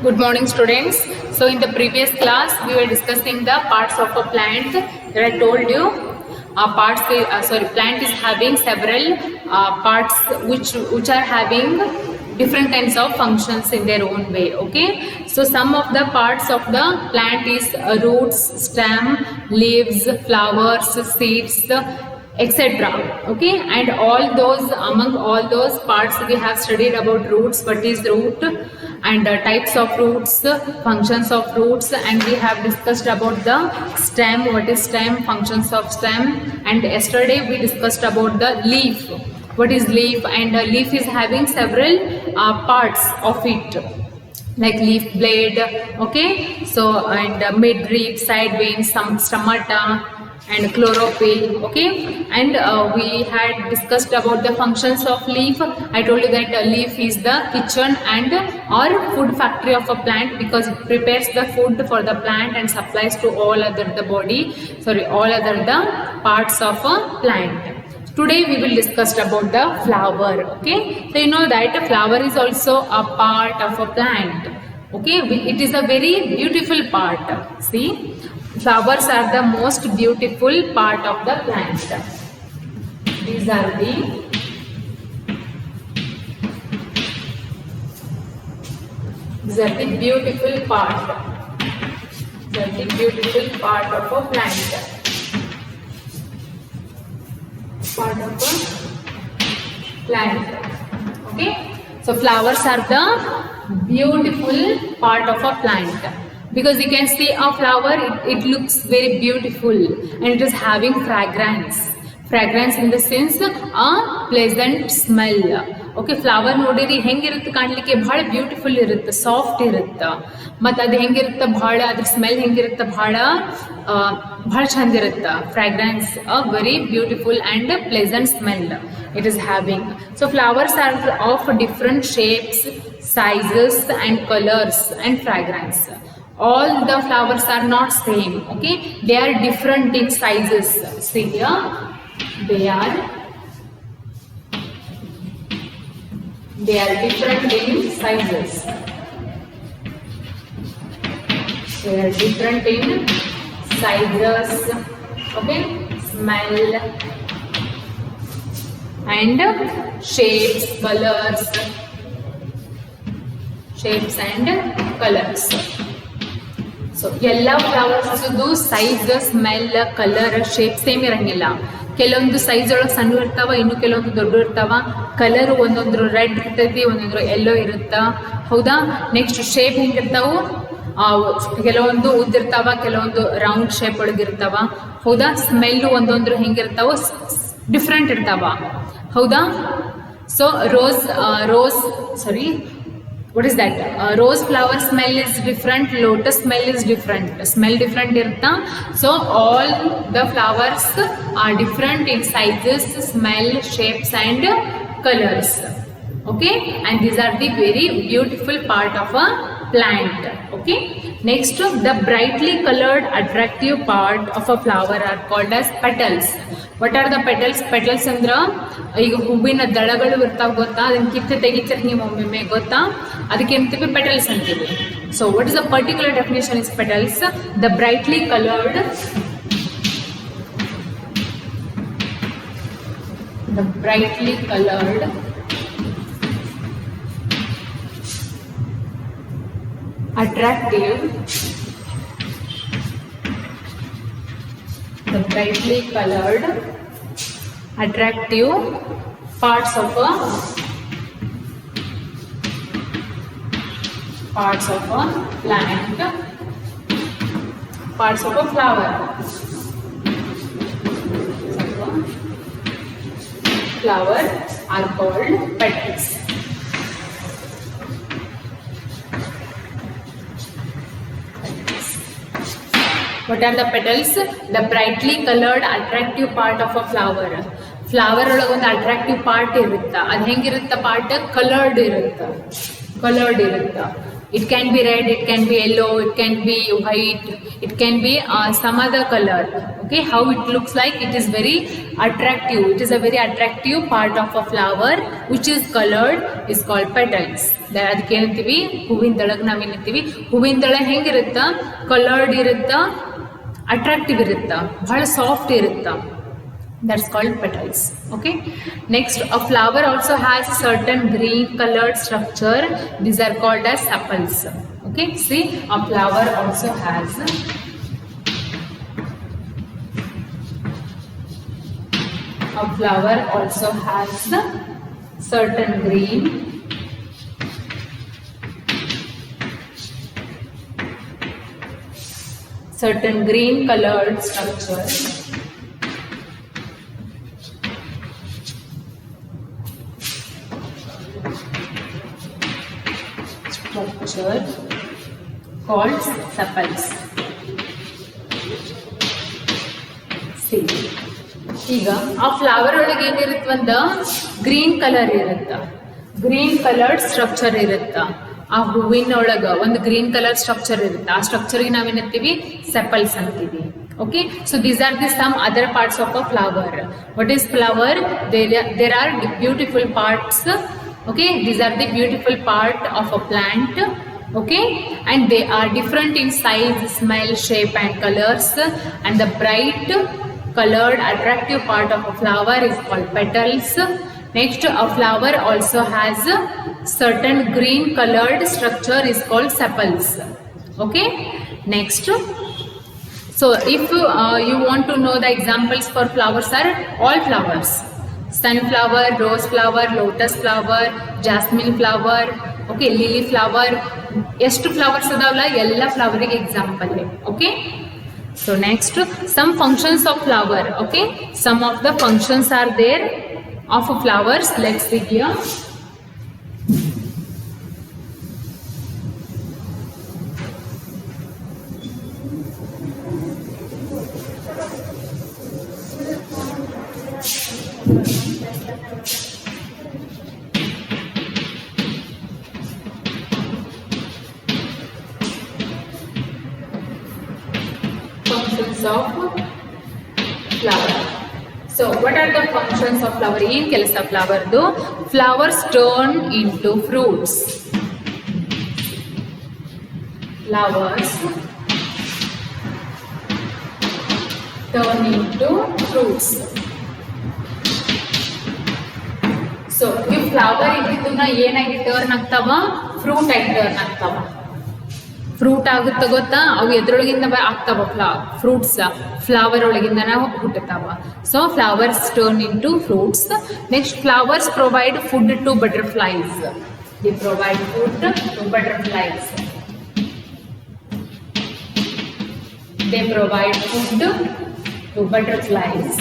Good morning, students. So in the previous class we were discussing the parts of a plant. That I told you plant is having several parts which are having different kinds of functions in their own way. Okay, so some of the parts of the plant is roots, stem, leaves, flowers, seeds, etc. Okay, and among all those parts we have studied about roots, what is root, and types of roots, functions of roots, and we have discussed about the stem, what is stem, functions of stem, and yesterday we discussed about the leaf, what is leaf, and leaf is having several parts of it, like leaf blade. Okay, so and midrib, side veins, some stomata, and chlorophyll. Okay, and we had discussed about the functions of leaf. I told you that leaf is the kitchen and or food factory of a plant, because it prepares the food for the plant and supplies to all other the parts of a plant. Today we will discuss about the flower. Okay, so you know that a flower is also a part of a plant. Okay, it is a very beautiful part. See, flowers are the most beautiful part of the plant. These are the beautiful part. These are the beautiful part of a plant. Part of a plant. Okay, so flowers are the beautiful part of a plant, because you can see a flower, it looks very beautiful and it is having fragrance in the sense a pleasant smell. Okay, flower ನೋಡಿರಿ ಹೆಂಗಿರುತ್ತೆ ಕಾಣಲಿಕ್ಕೆ, ಬಹಳ beautiful ಇರುತ್ತೆ, soft ಇರುತ್ತೆ, ಮತ್ತು ಅದು ಹೆಂಗಿರುತ್ತೆ ಬಹಳ, ಅದ್ರ ಸ್ಮೆಲ್ ಹೆಂಗಿರುತ್ತೆ ಬಹಳ ಚಂದ ಇರುತ್ತೆ, fragrance, a very beautiful and pleasant smell it is having. So flowers are of different shapes, sizes and colors and fragrance. All the flowers are not same. Okay, they are different in sizes. See here, they are different in sizes. They are different in sizes. Okay, smell and shapes and colors. So ಎಲ್ಲ ಫ್ಲವರ್ಸ್ದು size, smell, colour, shape same ಇರಂಗಿಲ್ಲ. ಕೆಲವೊಂದು size ಒಳಗೆ ಸಣ್ಣ ಇರ್ತಾವ, ಇನ್ನು ಕೆಲವೊಂದು ದೊಡ್ಡ ಇರ್ತಾವ. ಕಲರ್ ಒಂದೊಂದು ರೆಡ್ ಇರ್ತೈತಿ, ಒಂದೊಂದು ಎಲ್ಲೋ ಇರುತ್ತ. ಹೌದಾ, ನೆಕ್ಸ್ಟ್ ಶೇಪ್ ಹೆಂಗಿರ್ತಾವು, ಕೆಲವೊಂದು ಉದ್ದಿರ್ತಾವ, ಕೆಲವೊಂದು ರೌಂಡ್ ಶೇಪ್ ಒಳಗಿರ್ತಾವ. ಹೌದಾ, ಸ್ಮೆಲ್ ಒಂದೊಂದು ಹೆಂಗಿರ್ತಾವ, ಡಿಫ್ರೆಂಟ್ ಇರ್ತಾವ. ಹೌದಾ, so what is that? Rose flower smell is different, lotus smell is different, smell different irta. So all the flowers are different in sizes, smell, shapes and colors. Okay, and these are the very beautiful part of a plant. Okay, next, the brightly colored attractive part of a flower are called as petals. What are the petals? Petals andra ಈಗ ಹೂವಿನ ದಳಗಳು ಇರ್ತಾವ ಗೊತ್ತಾ, ಅದನ್ನ ಕಿತ್ತು ತೆಗಿತಾರೆ ನೀವು ಒಮ್ಮೆ ಗೊತ್ತಾ, ಅದಕ್ಕೆ ಅಂತೀವಿ ಪೆಟಲ್ಸ್ ಅಂತೀವಿ. So what is the particular definition is petals? The brightly coloured attractive parts of a plant, parts of a flower. Flower are called petals. What are the petals? The brightly colored attractive part of a flower. Flower ಒಳಗೆ ಒಂದು attractive part ಇರುತ್ತೆ. ಅದು ಹೆಂಗಿರುತ್ತೆ part? Coloured ಇರುತ್ತೆ. It can be red, it can be yellow, it can be white, it can be some other color. Okay, how it looks like, it is very attractive. It is a very attractive part of a flower which is colored is called petals. ಅದಕ್ಕೆ ಏನಂತೀವಿ, ಹೂವಿನ ದಳಗೆ ನಾವೇನಂತೀವಿ, ಹೂವಿನ ದಳ ಹೆಂಗಿರುತ್ತಾ, coloured ಇರುತ್ತಾ, attractive ಇರುತ್ತಾ, ಬಹಳ soft ಇರುತ್ತಾ. That's called petals. Okay, next, a flower also has a certain green colored structure. These are called as sepals. Okay, see, a flower also has certain green colored structure. Called sepals. See, ಈಗ ಆ flower ಒಳಗೆ ಏನಿರುತ್ತೆ, ಒಂದು green colour ಇರುತ್ತ, green coloured structure ಇರುತ್ತ. ಆ ಹೂವಿನ ಒಳಗ ಒಂದು ಗ್ರೀನ್ ಕಲರ್ ಸ್ಟ್ರಕ್ಚರ್ ಇರುತ್ತೆ. ಆ ಸ್ಟ್ರಕ್ಚರ್ಗೆ ನಾವೇನಂತೀವಿ, ಸೆಪಲ್ಸ್ ಅಂತೀವಿ. Okay, so these are the some other parts of a flower. What is flower? There are beautiful parts. Okay, these are the beautiful part of a plant. Okay, and they are different in size, smell, shape and colors. And the bright colored attractive part of a flower is called petals. Next, a flower also has certain green colored structure is called sepals. Okay, next, so if you want to know the examples for flowers are all flowers: sunflower, rose flower, lotus flower, jasmine flower, okay, lily flower. ಎಷ್ಟು flowers ಅದಾವಲ್ಲ, ಎಲ್ಲ ಫ್ಲವರಿಗೆ example. Okay, so next, some functions of flower. Okay, some of the functions are there of flowers. Let's see here. Functions of flower. So what are the functions of flower? ಏನು ಕೆಲಸ ಫ್ಲವರ್ದು? Flowers turn into fruits. Flowers turn into fruits. So ಈ flower ಇದ್ದಿದ್ದನ್ನ ಏನಾಗಿ turn ಆಗ್ತಾವ? Fruit ಆಗಿ turn ಆಗ್ತಾವ. Fruit ಆಗುತ್ತೆ ಗೊತ್ತಾ, ಅವು ಎದ್ರೊಳಗಿಂದ ಆಗ್ತಾವ ಫ್ರೂಟ್ಸ್, ಫ್ಲವರ್ ಒಳಗಿಂದ ಹುಟ್ಟುತ್ತಾವ. So flowers turn into fruits. Next, flowers provide food to butterflies. They provide food to butterflies. They provide food to butterflies.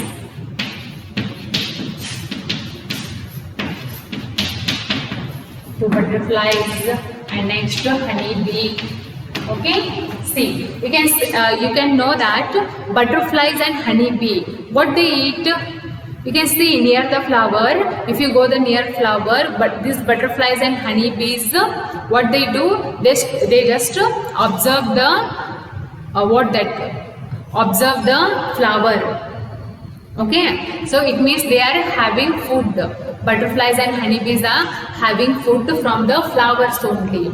And next, honey bee. Okay, see, you can know that butterflies and honey bee, what they eat, you can see near the flower. If you go the near flower, but these butterflies and honey bees, what they do, they just observe the observe the flower. Okay, so it means they are having food. Butterflies and honeybees are having food from the flowers only.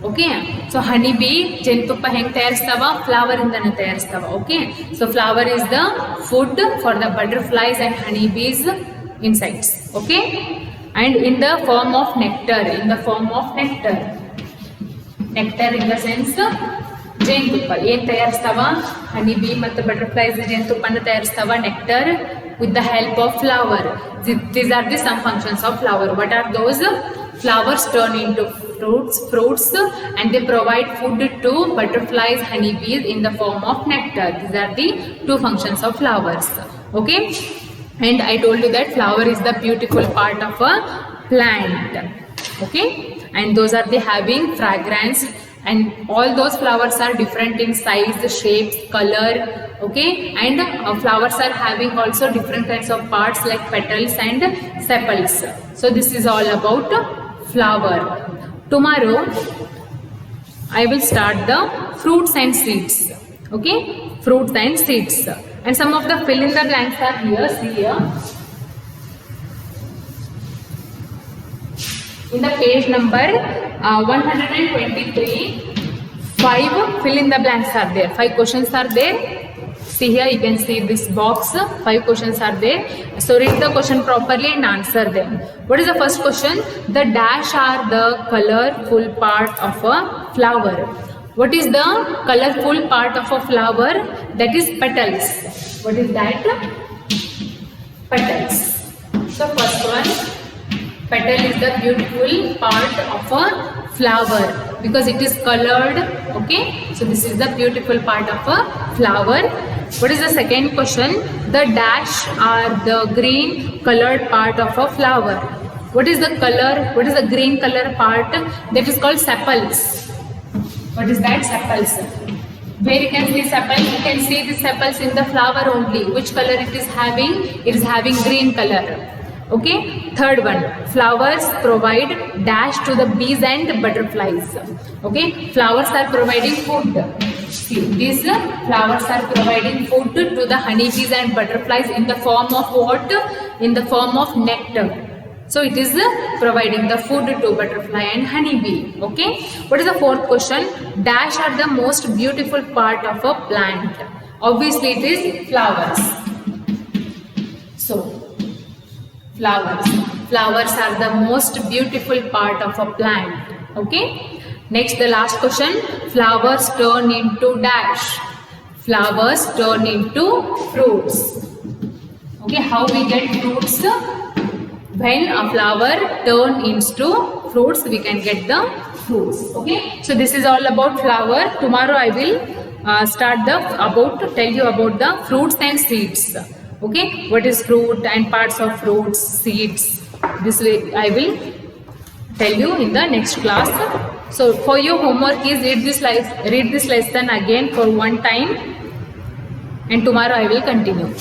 Okay, so honeybee ಜೇನುತುಪ್ಪ ಹೆಂಗ್ ತಯಾರಿಸ್ತಾವ? Flower ಇಂದನೇ ತಯಾರಿಸ್ತಾವ. Okay, so flower is the food for the butterflies and honeybees insects. Okay, and in the form of nectar. Nectar in the sense ಜೇನುತುಪ್ಪ ಏನ್ ತಯಾರಿಸ್ತಾವ? Honeybee ಮತ್ತು butterflies ಜೇನುತುಪ್ಪನ ತಯಾರಿಸ್ತಾವ, nectar, with the help of flower. These are the some functions of flower. What are those? Flowers turn into fruits, and they provide food to butterflies, honeybees in the form of nectar. These are the two functions of flowers. Okay, and I told you that flower is the beautiful part of a plant. Okay, and those are the having fragrance, and all those flowers are different in size, shape, color. Okay, and flowers are having also different kinds of parts like petals and sepals. So this is all about flower. Tomorrow I will start the fruits and seeds. Okay, fruits and seeds. And some of the fill in the blanks are here. See here. In the page number 123, 5 fill in the blanks are there. 5 questions are there. See here, you can see this box. 5 questions are there. So read the question properly and answer them. What is the first question? The dash are the colorful part of a flower. What is the colorful part of a flower? That is petals. What is that? Petals. So first one, petal is the beautiful part of a flower because it is colored. Okay, so this is the beautiful part of a flower. What is the second question? The dash are the green colored part of a flower. What is the color? What is the green color part? That is called sepals. What is that? Sepals. Where you can see sepals? You can see the sepals in the flower only. Which color it is having? It is having green color. Okay. Third one. Flowers provide dash to the bees and butterflies. Okay. Flowers are providing food. See, these flowers are providing food to the honeybees and butterflies in the form of what? In the form of nectar. So it is providing the food to butterfly and honeybee. Okay. What is the fourth question? Dash are the most beautiful part of a plant. Obviously it is flowers. So flowers. Flowers are the most beautiful part of a plant. Okay. Next, the last question. Flowers turn into dash. Flowers turn into fruits. Okay. How we get fruits? When a flower turn into fruits, we can get the fruits. Okay. So this is all about flower. Tomorrow I will tell you about the fruits and seeds. Okay. What is fruit and parts of fruits, seeds. This way I will tell you in the next class. So for your homework is read this lesson again for one time, and tomorrow I will continue.